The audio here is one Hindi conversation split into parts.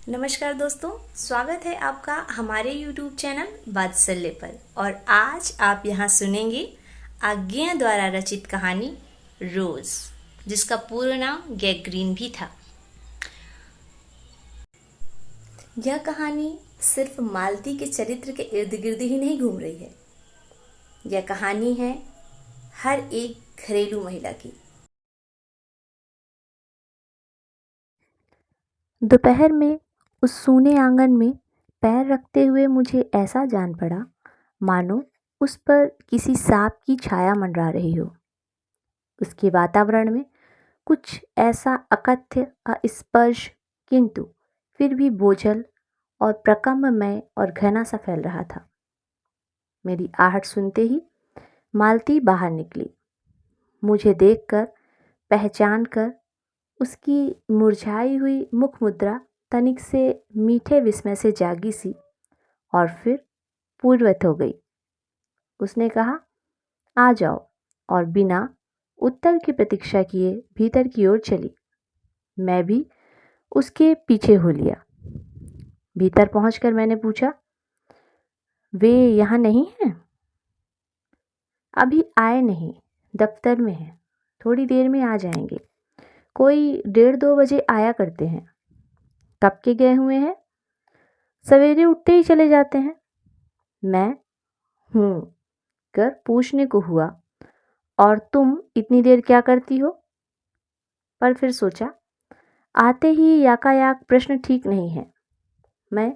नमस्कार दोस्तों, स्वागत है आपका हमारे YouTube चैनल वात्सल्य पर। और आज आप यहाँ सुनेंगे आज्ञा द्वारा रचित कहानी रोज, जिसका पूरा नाम गैग्रीन भी था। यह कहानी सिर्फ मालती के चरित्र के इर्द गिर्द ही नहीं घूम रही है। यह कहानी है हर एक घरेलू महिला की। दोपहर में उस सूने आंगन में पैर रखते हुए मुझे ऐसा जान पड़ा मानो उस पर किसी सांप की छाया मंडरा रही हो। उसके वातावरण में कुछ ऐसा अकथ्य, अस्पर्श, किंतु फिर भी बोझल और प्रकम्पमय और घना सा फैल रहा था। मेरी आहट सुनते ही मालती बाहर निकली। मुझे देखकर, पहचान कर उसकी मुरझाई हुई मुख मुद्रा तनिक से मीठे विस्मय से जागी सी और फिर पूर्ववत हो गई। उसने कहा, आ जाओ, और बिना उत्तर की प्रतीक्षा किए भीतर की ओर चली। मैं भी उसके पीछे हो लिया। भीतर पहुंचकर मैंने पूछा, वे यहाँ नहीं हैं? अभी आए नहीं, दफ्तर में हैं, थोड़ी देर में आ जाएंगे। कोई 1:30-2 बजे आया करते हैं। कब के गए हुए हैं? सवेरे उठते ही चले जाते हैं। मैं हूँ कर पूछने को हुआ, और तुम इतनी देर क्या करती हो? पर फिर सोचा, आते ही याकायाक प्रश्न ठीक नहीं है। मैं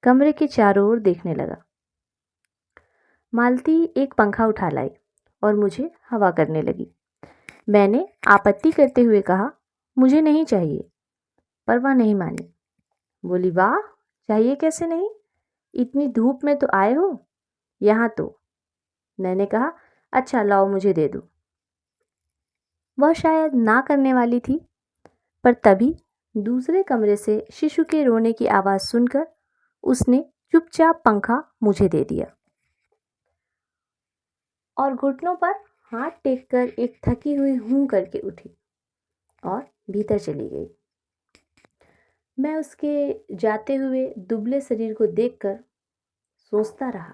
कमरे के चारों ओर देखने लगा। मालती एक पंखा उठा लाई और मुझे हवा करने लगी। मैंने आपत्ति करते हुए कहा, मुझे नहीं चाहिए, पर वह नहीं मानी। बोली, वाह, चाहिए कैसे नहीं? इतनी धूप में तो आए हो यहाँ तो। मैंने कहा, अच्छा लाओ, मुझे दे दो। वह शायद ना करने वाली थी, पर तभी दूसरे कमरे से शिशु के रोने की आवाज़ सुनकर उसने चुपचाप पंखा मुझे दे दिया और घुटनों पर हाथ टेककर एक थकी हुई हूं करके उठी और भीतर चली गई। मैं उसके जाते हुए दुबले शरीर को देखकर सोचता रहा,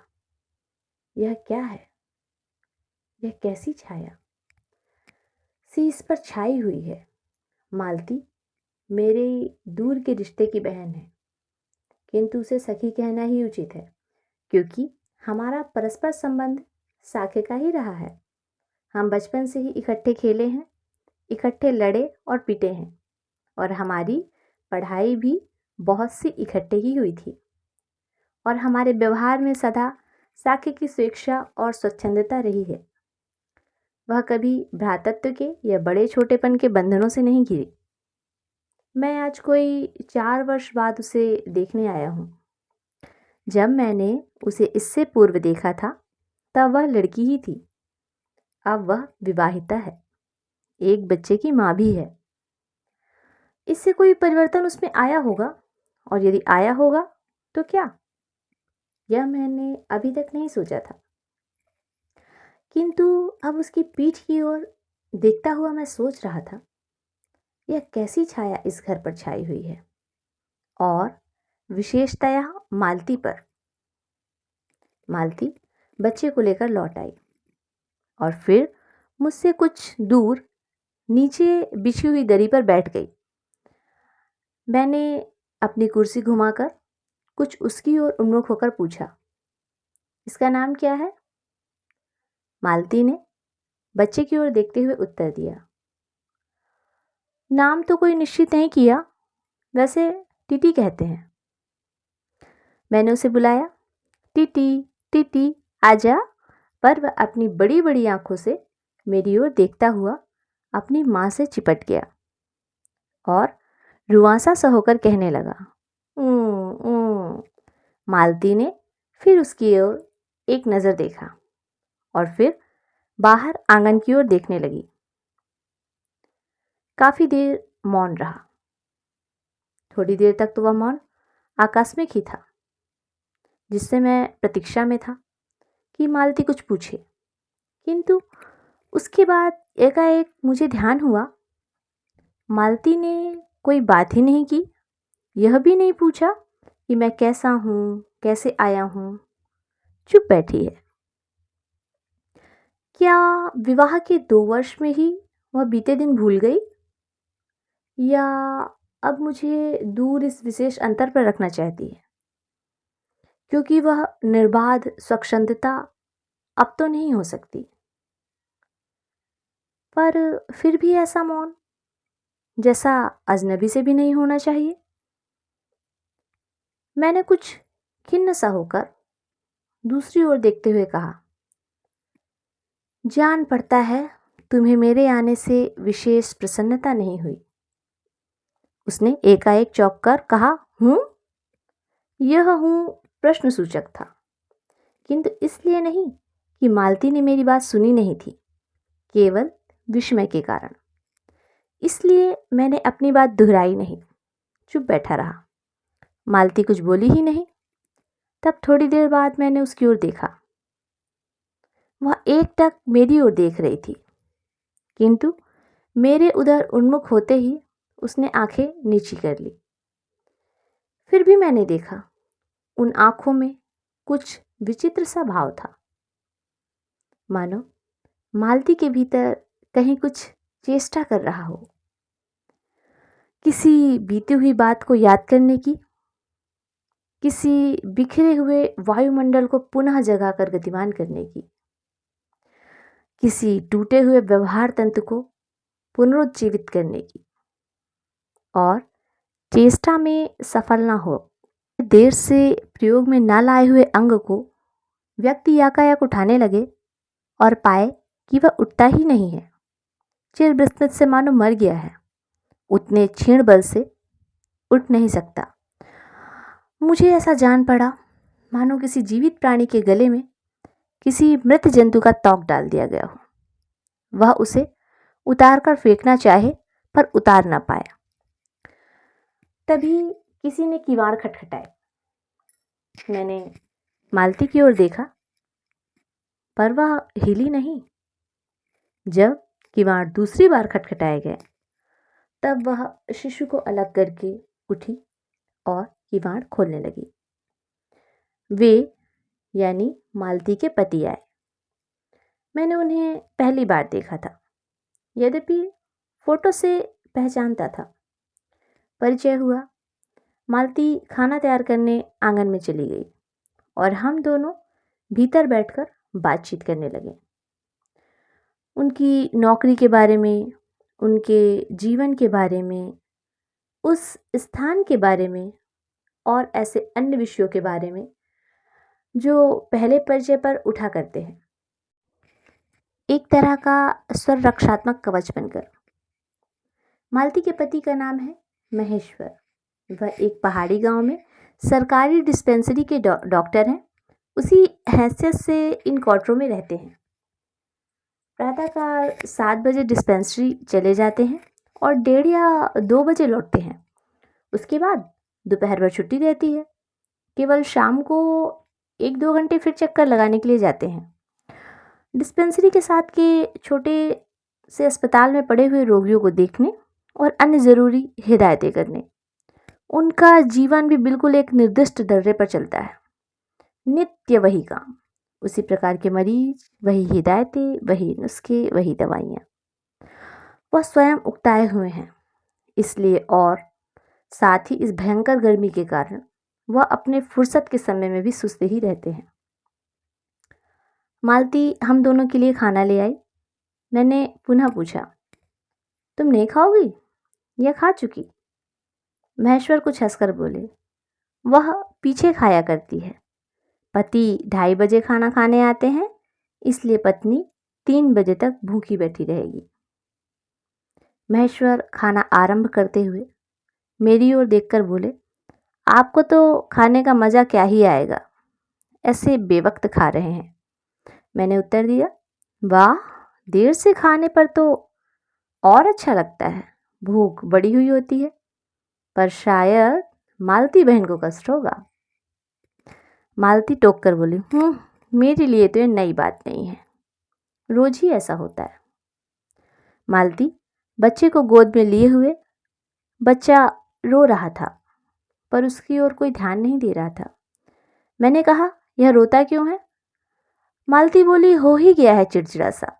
यह क्या है? यह कैसी छाया सी इस पर छाई हुई है? मालती मेरे दूर के रिश्ते की बहन है, किंतु उसे सखी कहना ही उचित है, क्योंकि हमारा परस्पर संबंध साखे का ही रहा है। हम बचपन से ही इकट्ठे खेले हैं, इकट्ठे लड़े और पिटे हैं, और हमारी पढ़ाई भी बहुत सी इकट्ठे ही हुई थी। और हमारे व्यवहार में सदा साखे की स्वेच्छा और स्वच्छंदता रही है। वह कभी भ्रातृत्व के या बड़े छोटेपन के बंधनों से नहीं घिरी। मैं आज कोई 4 वर्ष बाद उसे देखने आया हूँ। जब मैंने उसे इससे पूर्व देखा था तब वह लड़की ही थी। अब वह विवाहिता है, एक बच्चे की माँ भी है। इससे कोई परिवर्तन उसमें आया होगा, और यदि आया होगा तो क्या? यह मैंने अभी तक नहीं सोचा था, किंतु अब उसकी पीठ की ओर देखता हुआ मैं सोच रहा था, यह कैसी छाया इस घर पर छाई हुई है, और विशेषतया मालती पर। मालती बच्चे को लेकर लौट आई और फिर मुझसे कुछ दूर नीचे बिछी हुई दरी पर बैठ गई। मैंने अपनी कुर्सी घुमाकर कुछ उसकी ओर उन्मुख होकर पूछा, इसका नाम क्या है? मालती ने बच्चे की ओर देखते हुए उत्तर दिया, नाम तो कोई निश्चित नहीं किया, वैसे टीटी कहते हैं। मैंने उसे बुलाया, टीटी, टीटी, आजा। पर वह अपनी बड़ी बड़ी आंखों से मेरी ओर देखता हुआ अपनी माँ से चिपट गया और रुआंसा सा होकर कहने लगा, मालती ने फिर उसकी ओर एक नज़र देखा और फिर बाहर आंगन की ओर देखने लगी। काफी देर मौन रहा। थोड़ी देर तक तो वह मौन आकस्मिक ही था, जिससे मैं प्रतीक्षा में था कि मालती कुछ पूछे। किंतु उसके बाद एकाएक मुझे ध्यान हुआ, मालती ने कोई बात ही नहीं की, यह भी नहीं पूछा कि मैं कैसा हूँ, कैसे आया हूँ। चुप बैठी है। क्या विवाह के 2 वर्ष में ही वह बीते दिन भूल गई, या अब मुझे दूर इस विशेष अंतर पर रखना चाहती है, क्योंकि वह निर्बाध स्वच्छंदता अब तो नहीं हो सकती। पर फिर भी ऐसा मौन, जैसा अजनबी से भी नहीं होना चाहिए। मैंने कुछ खिन्न सा होकर दूसरी ओर देखते हुए कहा, जान पड़ता है तुम्हें मेरे आने से विशेष प्रसन्नता नहीं हुई। उसने एकाएक चौंक कर कहा, हूँ? यह हूँ प्रश्नसूचक था, किंतु इसलिए नहीं कि मालती ने मेरी बात सुनी नहीं थी, केवल विस्मय के कारण। इसलिए मैंने अपनी बात दोहराई नहीं, चुप बैठा रहा। मालती कुछ बोली ही नहीं। तब थोड़ी देर बाद मैंने उसकी ओर देखा। वह एकटक मेरी ओर देख रही थी, किंतु मेरे उधर उन्मुख होते ही उसने आंखें नीची कर ली। फिर भी मैंने देखा, उन आंखों में कुछ विचित्र सा भाव था, मानो मालती के भीतर कहीं कुछ चेष्टा कर रहा हो, किसी बीती हुई बात को याद करने की, किसी बिखरे हुए वायुमंडल को पुनः जगाकर गतिमान करने की, किसी टूटे हुए व्यवहार तंत्र को पुनरुज्जीवित करने की, और चेष्टा में सफल न हो, देर से प्रयोग में न लाए हुए अंग को व्यक्ति याकायाक उठाने लगे और पाए कि वह उठता ही नहीं है, चिर विस्मृत से मानो मर गया है, उतने क्षीण बल से उठ नहीं सकता। मुझे ऐसा जान पड़ा मानो किसी जीवित प्राणी के गले में किसी मृत जंतु का तौक डाल दिया गया हो। वह उसे उतार कर फेंकना चाहे पर उतार न पाया। तभी किसी ने किवाड़ खटखटाए। मैंने मालती की ओर देखा, पर वह हिली नहीं। जब किवाड़ दूसरी बार खटखटाए गए, तब वह शिशु को अलग करके उठी और किवाड़ खोलने लगी। वे यानी मालती के पति आए। मैंने उन्हें पहली बार देखा था, यद्यपि फोटो से पहचानता था। परिचय हुआ। मालती खाना तैयार करने आंगन में चली गई और हम दोनों भीतर बैठकर बातचीत करने लगे। उनकी नौकरी के बारे में, उनके जीवन के बारे में, उस स्थान के बारे में और ऐसे अन्य विषयों के बारे में जो पहले परिचय पर उठा करते हैं, एक तरह का स्वर रक्षात्मक कवच बनकर। मालती के पति का नाम है महेश्वर। वह एक पहाड़ी गांव में सरकारी डिस्पेंसरी के डॉक्टर हैं। उसी हैसियत से इन क्वार्टरों में रहते हैं। प्रातःकाल 7 बजे डिस्पेंसरी चले जाते हैं और 1:30 या 2 बजे लौटते हैं। उसके बाद दोपहर भर छुट्टी रहती है। केवल शाम को 1-2 घंटे फिर चक्कर लगाने के लिए जाते हैं। डिस्पेंसरी के साथ के छोटे से अस्पताल में पड़े हुए रोगियों को देखने और अन्य ज़रूरी हिदायतें करने। उनका जीवन भी बिल्कुल एक निर्दिष्ट दर्रे पर चलता है। नित्य वही काम, उसी प्रकार के मरीज, वही हिदायतें, वही नुस्खे, वही दवाइयाँ। वह स्वयं उकताए हुए हैं, इसलिए और साथ ही इस भयंकर गर्मी के कारण वह अपने फुर्सत के समय में भी सुस्त ही रहते हैं। मालती हम दोनों के लिए खाना ले आई। मैंने पुनः पूछा, तुम नहीं खाओगी या खा चुकी? महेश्वर कुछ हंसकर बोले, वह पीछे खाया करती है। पति 2:30 बजे खाना खाने आते हैं, इसलिए पत्नी 3 बजे तक भूखी बैठी रहेगी। महेश्वर खाना आरंभ करते हुए मेरी ओर देखकर बोले, आपको तो खाने का मज़ा क्या ही आएगा, ऐसे बेवक्त खा रहे हैं। मैंने उत्तर दिया, वाह, देर से खाने पर तो और अच्छा लगता है, भूख बड़ी हुई होती है, पर शायद मालती बहन को कष्ट होगा। मालती टोक कर बोली, मेरे लिए तो ये नई बात नहीं है, रोज ही ऐसा होता है। मालती बच्चे को गोद में लिए हुए, बच्चा रो रहा था, पर उसकी ओर कोई ध्यान नहीं दे रहा था। मैंने कहा, यह रोता क्यों है? मालती बोली, हो ही गया है चिड़चिड़ा सा,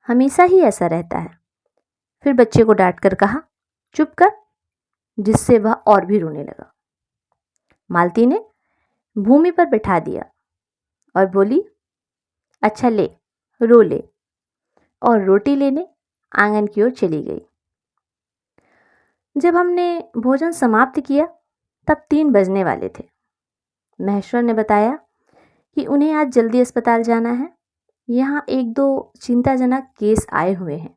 हमेशा ही ऐसा रहता है। फिर बच्चे को डांट कर कहा, चुप कर, जिससे वह और भी रोने लगा। मालती ने भूमि पर बैठा दिया और बोली, अच्छा ले, रो ले, और रोटी लेने आंगन की ओर चली गई। जब हमने भोजन समाप्त किया तब 3 बजने वाले थे। महेश्वर ने बताया कि उन्हें आज जल्दी अस्पताल जाना है। यहाँ 1-2 चिंताजनक केस आए हुए हैं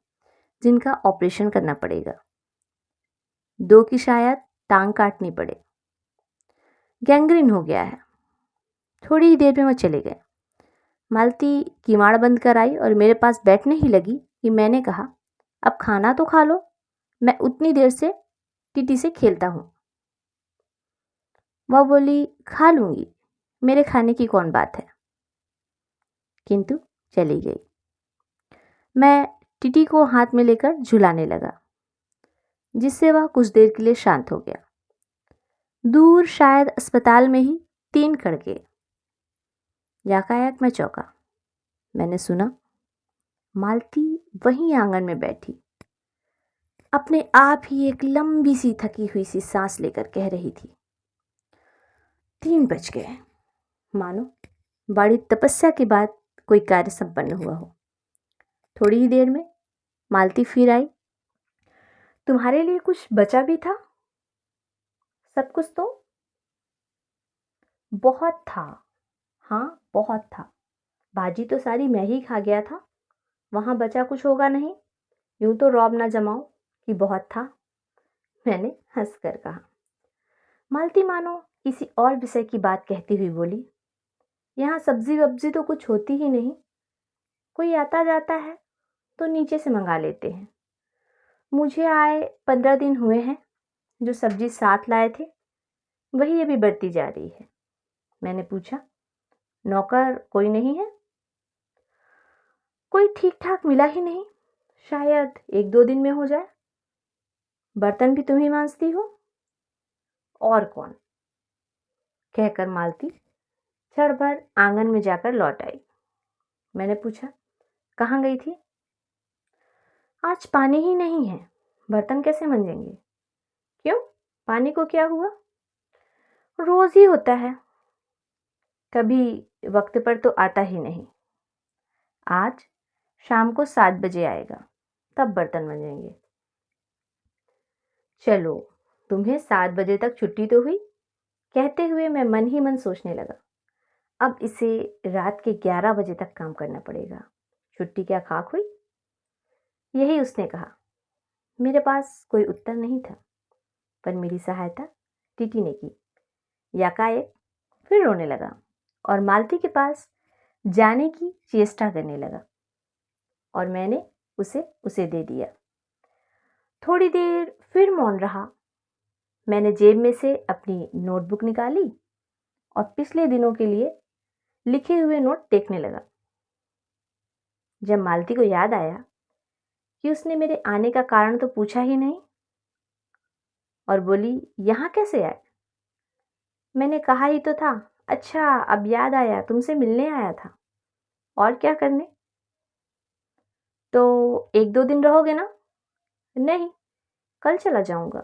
जिनका ऑपरेशन करना पड़ेगा। 2 की शायद टांग काटनी पड़े, गैंग्रीन हो गया है। थोड़ी ही देर में वो चले गए। मालती किवाड़ बंद कर आई और मेरे पास बैठने ही लगी कि मैंने कहा, अब खाना तो खा लो, मैं उतनी देर से टीटी से खेलता हूँ। वह बोली, खा लूँगी, मेरे खाने की कौन बात है, किंतु चली गई। मैं टीटी को हाथ में लेकर झुलाने लगा, जिससे वह कुछ देर के लिए शांत हो गया। दूर शायद अस्पताल में ही 3 कड़के। याकायक मैं चौंका। मैंने सुना मालती वहीं आंगन में बैठी अपने आप ही एक लंबी सी थकी हुई सी सांस लेकर कह रही थी, 3 बज गए। मानो बड़ी तपस्या के बाद कोई कार्य संपन्न हुआ हो। थोड़ी ही देर में मालती फिर आई। तुम्हारे लिए कुछ बचा भी था? सब कुछ तो बहुत था। हाँ, बहुत था। भाजी तो सारी मैं ही खा गया था। वहां बचा कुछ होगा नहीं। यूं तो रौब ना जमाओ कि बहुत था, मैंने हंसकर कहा। मालती मानो किसी और विषय की बात कहती हुई बोली, यहाँ सब्जी वब्जी तो कुछ होती ही नहीं। कोई आता जाता है तो नीचे से मंगा लेते हैं। मुझे आए 15 दिन हुए हैं। जो सब्जी साथ लाए थे वही अभी बढ़ती जा रही है। मैंने पूछा, नौकर कोई नहीं है? कोई ठीक ठाक मिला ही नहीं, शायद 1-2 दिन में हो जाए। बर्तन भी तुम ही मांजती हो? और कौन, कहकर मालती क्षण भर आंगन में जाकर लौट आई। मैंने पूछा, कहाँ गई थी? आज पानी ही नहीं है, बर्तन कैसे मंजेंगे? क्यों, पानी को क्या हुआ? रोज ही होता है, कभी वक्त पर तो आता ही नहीं। आज शाम को 7 बजे आएगा, तब बर्तन मंजेंगे। चलो, तुम्हें 7 बजे तक छुट्टी तो हुई, कहते हुए मैं मन ही मन सोचने लगा, अब इसे रात के 11 बजे तक काम करना पड़ेगा। छुट्टी क्या खाक हुई? यही उसने कहा। मेरे पास कोई उत्तर नहीं था, पर मेरी सहायता टीटी ने की। याकाएक फिर रोने लगा और मालती के पास जाने की चेष्टा करने लगा और मैंने उसे दे दिया। थोड़ी देर फिर मौन रहा। मैंने जेब में से अपनी नोटबुक निकाली और पिछले दिनों के लिए लिखे हुए नोट देखने लगा। जब मालती को याद आया कि उसने मेरे आने का कारण तो पूछा ही नहीं और बोली, यहाँ कैसे आए? मैंने कहा ही तो था। अच्छा, अब याद आया, तुमसे मिलने आया था। और क्या करने? तो 1-2 दिन रहोगे ना? नहीं, कल चला जाऊंगा,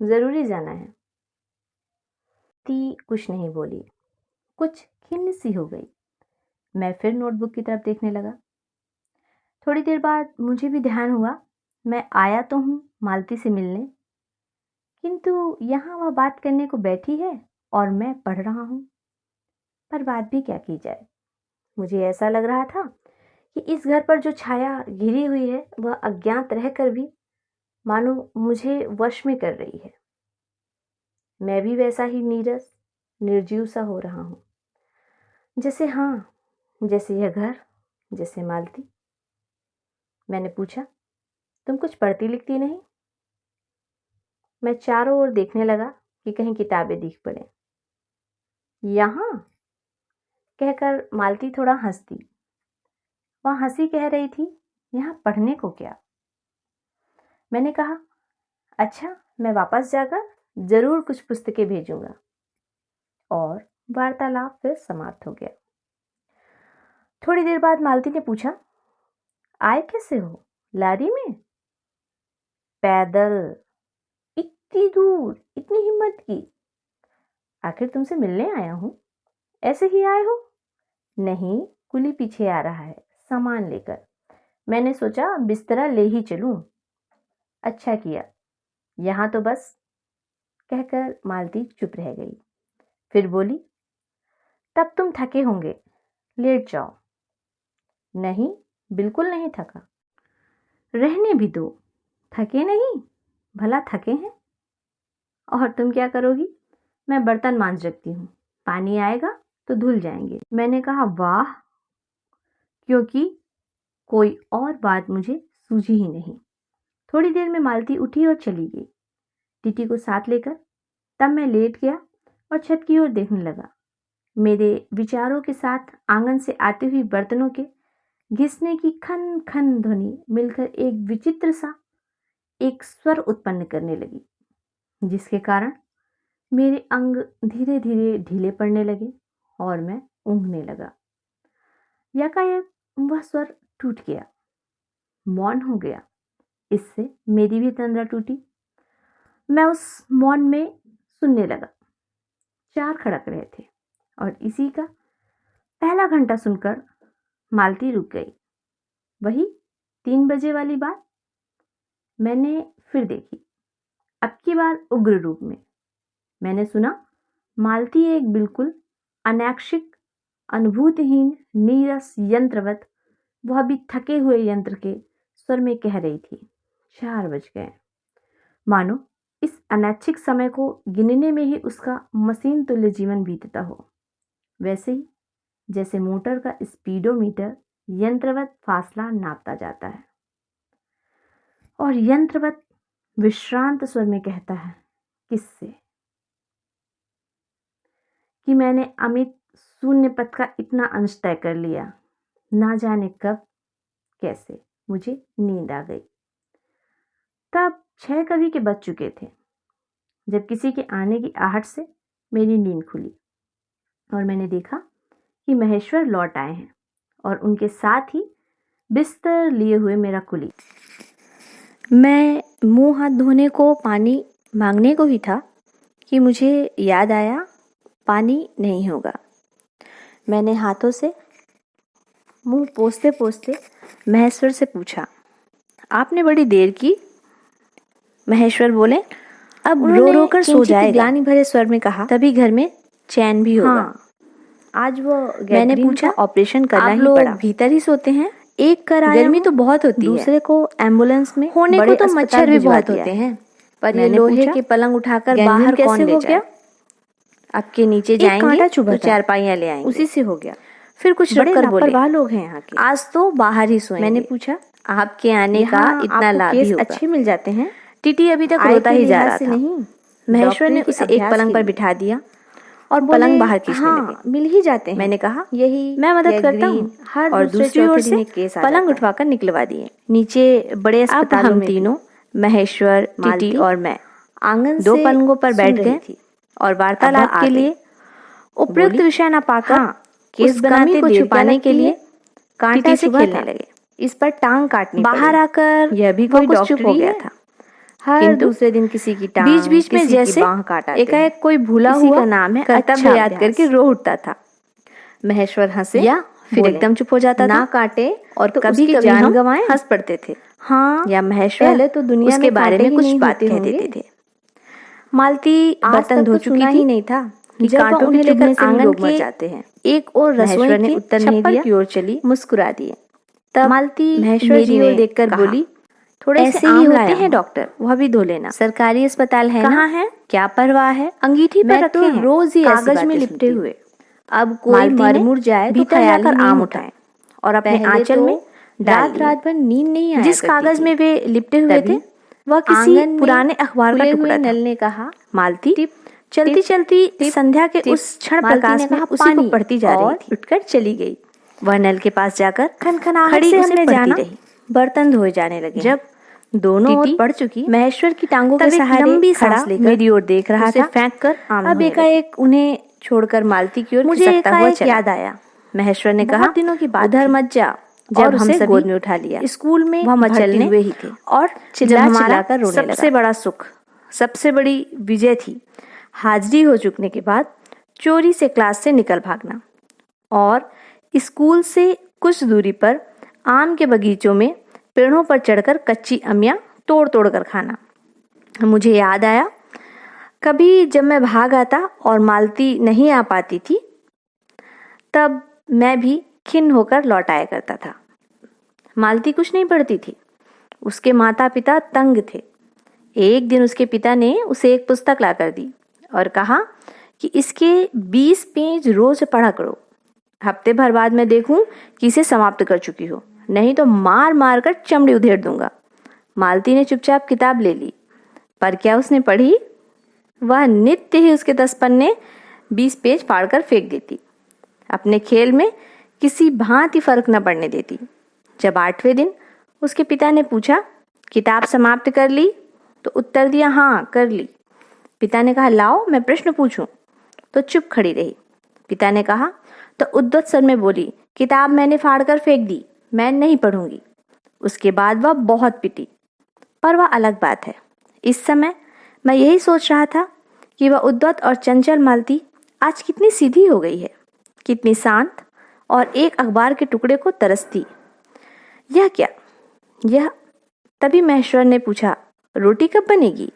जरूरी जाना है। ती कुछ नहीं बोली, कुछ खिन्न सी हो गई। मैं फिर नोटबुक की तरफ देखने लगा। थोड़ी देर बाद मुझे भी ध्यान हुआ, मैं आया तो हूँ मालती से मिलने, किंतु यहाँ वह बात करने को बैठी है और मैं पढ़ रहा हूँ। पर बात भी क्या की जाए। मुझे ऐसा लग रहा था कि इस घर पर जो छाया घिरी हुई है वह अज्ञात रहकर भी मानो मुझे वश में कर रही है। मैं भी वैसा ही नीरस निर्जीव सा हो रहा हूँ, जैसे यह घर, जैसे मालती। मैंने पूछा, तुम कुछ पढ़ती लिखती नहीं? मैं चारों ओर देखने लगा कि कहीं किताबें दिख पड़े। यहाँ, कहकर मालती थोड़ा हंसती। वह हंसी कह रही थी, यहाँ पढ़ने को क्या? मैंने कहा, अच्छा, मैं वापस जाकर जरूर कुछ पुस्तकें भेजूंगा। और वार्तालाप फिर समाप्त हो गया। थोड़ी देर बाद मालती ने पूछा, आए कैसे हो? लारी में? पैदल? इतनी दूर, इतनी हिम्मत की? आखिर तुमसे मिलने आया हूं। ऐसे ही आए हो? नहीं, कुली पीछे आ रहा है सामान लेकर। मैंने सोचा बिस्तरा ले ही चलूं। अच्छा किया। यहां तो बस। कहकर मालती चुप रह गई। फिर बोली, तब तुम थके होंगे, लेट जाओ। नहीं, बिल्कुल नहीं थका। रहने भी दो। थके नहीं? भला थके हैं? और तुम क्या करोगी? मैं बर्तन मांज रखती हूँ, पानी आएगा तो धुल जाएंगे। मैंने कहा, वाह, क्योंकि कोई और बात मुझे सूझी ही नहीं। थोड़ी देर में मालती उठी और चली गई, टीटी को साथ लेकर। तब मैं लेट गया और छत की ओर देखने लगा। मेरे विचारों के साथ आंगन से आती हुई बर्तनों के घिसने की खन खन ध्वनि मिलकर एक विचित्र सा एक स्वर उत्पन्न करने लगी, जिसके कारण मेरे अंग धीरे धीरे ढीले पड़ने लगे और मैं ऊँघने लगा। यकायक वह स्वर टूट गया, मौन हो गया। इससे मेरी भी तंद्रा टूटी। मैं उस मौन में सुनने लगा। 4 खड़क रहे थे और इसी का पहला घंटा सुनकर मालती रुक गई। वही 3 बजे वाली बात मैंने फिर देखी, अब की बार उग्र रूप में। मैंने सुना मालती एक बिल्कुल अनैक्षिक, अनुभूतिहीन, नीरस यंत्रवत, वह भी थके हुए यंत्र के स्वर में कह रही थी, 4 बज गए। मानो इस अनैच्छिक समय को गिनने में ही उसका मशीन तुल्य जीवन बीतता हो। वैसे ही जैसे मोटर का स्पीडोमीटर यंत्रवत फासला नापता जाता है और यंत्रवत विश्रांत स्वर में कहता है, किससे? कि मैंने अमित शून्य पथ का इतना अंश तय कर लिया। ना जाने कब कैसे मुझे नींद आ गई। तब 6 कभी के बज चुके थे जब किसी के आने की आहट से मेरी नींद खुली और मैंने देखा कि महेश्वर लौट आए हैं और उनके साथ ही बिस्तर लिए हुए मेरा कुली। मैं मुंह हाथ धोने को पानी मांगने को ही था कि मुझे याद आया पानी नहीं होगा। मैंने हाथों से मुंह पोंछते पोंछते महेश्वर से पूछा, आपने बड़ी देर की? महेश्वर बोले, अब रो रो कर सो जाएगा। ग्लानि भरे स्वर में कहा, तभी घर में चैन भी होगा। हाँ, आज वो मैंने पूछा, ऑपरेशन करना ही पड़ा। भीतर ही सोते हैं? एक कर आया, गर्मी तो बहुत होती है। दूसरे को एम्बुलेंस में होने को तो मच्छर भी बहुत होते हैं, पर ये लोहे के पलंग उठाकर बाहर कैसे हो गया? आपके नीचे जाएंगे तो 4 पाइयां ले आएंगे, उसी से हो गया। फिर कुछ रखकर बोले, लापरवाह लोग हैं यहाँ के, आज तो बाहर ही सोएंगे। मैंने पूछा, आपके आने का इतना लाभ ही होगा, अच्छे मिल जाते हैं। टीटी अभी तक रोता ही जा रहा था। नहीं, महेश्वर ने उसे एक पलंग पर बिठा दिया और पलंग बाहर खींचने लगे। मिल ही जाते हैं। मैंने कहा, यही मैं मदद करता हूँ। हर और दूसरी ओर से पलंग उठवाकर निकलवा दिए। नीचे बड़े अस्पताल हम तीनों, महेश्वर, टीटी और मैं, आंगन 2 पलंगों पर बैठ गए और वार्तालाप के लिए उपयुक्त विषय न पाकर केस बनाते को छुपाने के लिए कांटा से खेलने लगे। इस पर टांग काटनी बाहर आकर यह भी कोई डॉक्टर हो गया था। हर दूसरे दिन किसी की टांग, बीच बीच में जैसे एकाएक कोई भूला हुआ का नाम है कर्तव्य याद करके रो उठता था। महेश्वर हंसे या फिर एकदम चुप हो जाता था। ना काटे और तो कभी कभी जान गंवाए हंस पड़ते थे। हाँ, या महेश्वर पहले तो दुनिया उसके बारे में कुछ बातें कह देते थे। मालती बर्तन धो चुकी थी, नहीं था कि कांटों के लेकर आंगन के जाते हैं। एक और रसोई ने उत्तर नहीं दिया की ओर चली, मुस्कुरा दिए। तब मालती महेश्वर जी ओर देखकर बोली, थोड़े से ही होते हैं डॉक्टर, वह भी धो लेना। सरकारी अस्पताल है, कहाँ है? क्या परवाह है? अंगीठी पर रखे हैं, रोज ही कागज में लिपटे हुए। अब कोई मर मुर जाए तो ख्याल कर आम उठाए और अपने आंचल में रात रात भर नींद नहीं आया। जिस कागज में वे लिपटे हुए थे वह किसी पुराने अखबार का टुकड़ा था। नल ने कहा, मालती चलती चलती संध्या के उस क्षण प्रकाश में उसी को पढ़ती जा रही थी। उठकर चली गई। वह नल के पास जाकर खनखनाहट से हमने जाना रही। बर्तन धोए जाने लगे। जब दोनों ओर पड़ चुकी महेश्वर की टांगों के सहारे लंबी सांस लेकर मेरी ओर देख रहा था। फेंक कर अब एकाएक उन्हें छोड़कर मालती की ओर खिसकता हुआ चला। याद आया, महेश्वर ने कहा, दिनों की बात उधर मत जा। जब हम सभी गोद में उठा लिया, स्कूल में वह मचलने हुए ही थे और चिल्ला-चिल्लाकर रोने लगा। सबसे बड़ा सुख, सबसे बड़ी विजय थी हाजिरी हो चुकने के बाद चोरी से क्लास से निकल भागना और स्कूल से कुछ दूरी पर आम के बगीचों में पेड़ों पर चढ़कर कच्ची अमियां तोड़ तोड़ कर खाना। मुझे याद आया, कभी जब मैं भाग आता और मालती नहीं आ पाती थी, तब मैं भी खिन्न होकर लौट आया करता था। मालती कुछ नहीं पढ़ती थी, उसके माता पिता तंग थे। एक दिन उसके पिता ने उसे एक पुस्तक ला कर दी और कहा कि इसके 20 पेज रोज पढ़ा करो। हफ्ते भर बाद मैं देखूं कि इसे समाप्त कर चुकी हो, नहीं तो मार मार कर चमड़ी उधेड़ दूंगा। मालती ने चुपचाप किताब ले ली, पर क्या उसने पढ़ी? वह नित्य ही उसके 10 पन्ने 20 पेज फाड़कर फेंक देती, अपने खेल में किसी भांति फर्क न पड़ने देती। जब 8वें दिन उसके पिता ने पूछा, किताब समाप्त कर ली? तो उत्तर दिया, हाँ कर ली। पिता ने कहा, लाओ मैं प्रश्न पूछूं? तो चुप खड़ी रही। पिता ने कहा तो उद्दत स्वर में बोली, किताब मैंने फाड़कर फेंक दी, मैं नहीं पढ़ूंगी। उसके बाद वह बहुत पिटी, पर वह अलग बात है। इस समय मैं यही सोच रहा था कि वह उद्दत और चंचल मालती आज कितनी सीधी हो गई है, कितनी शांत और एक अखबार के टुकड़े को तरसती। यह क्या? यह तभी महेश्वर ने पूछा, रोटी कब बनेगी?